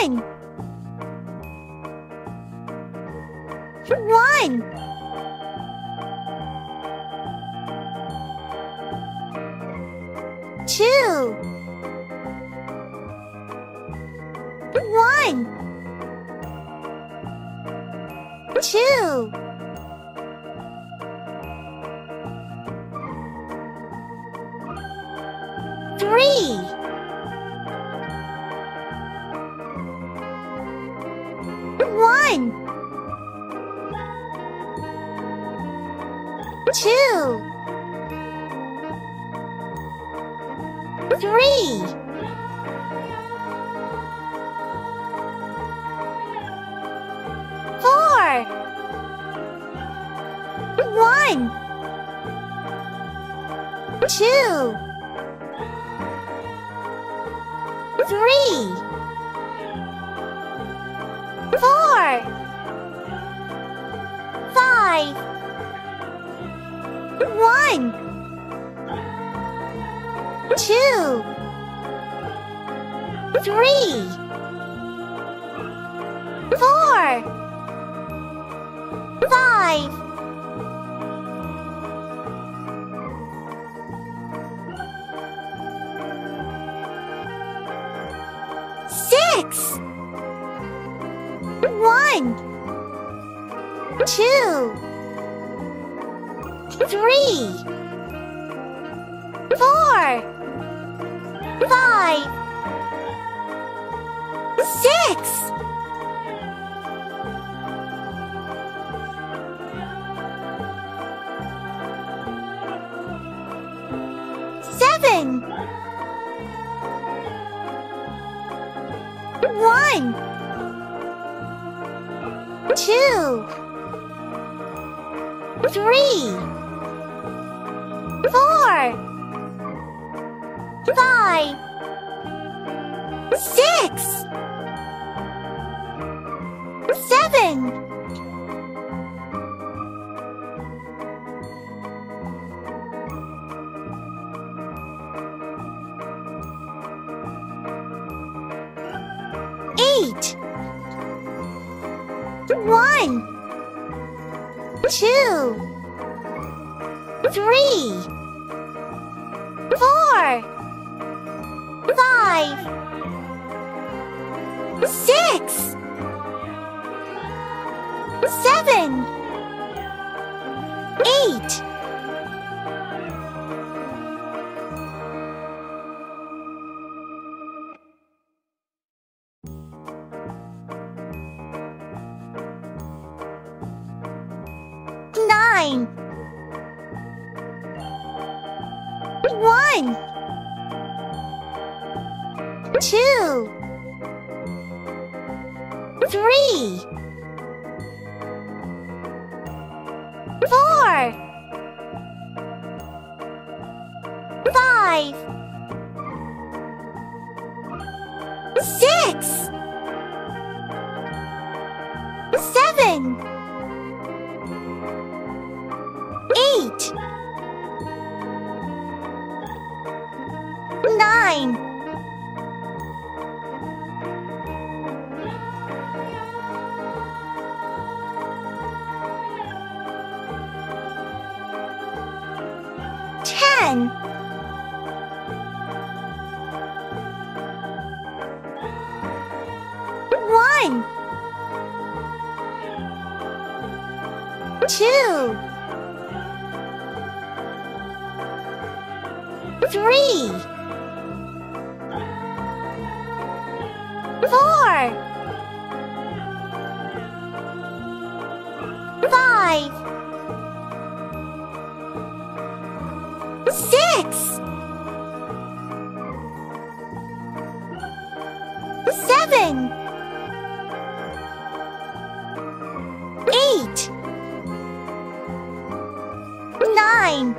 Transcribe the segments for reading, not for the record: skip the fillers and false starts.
1, 1, 2, 1, 2, 3, 1, 2, 3, 4, 1, 2, 3, 4, 5, 1, 2, 3, 4, 5, 6, 1, 2, 3, 4, 5, 6, 7, 1, 2, 3, 4, 5, 6, 7, 8, 1, 2, 3, 4, 5, 6, 7, 8, 9, 1, 2, 3, 4, 5, 6, 7, 8, 9, 10, 1, 2, 3, 4, 5, 6, 7, 8, 9,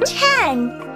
10.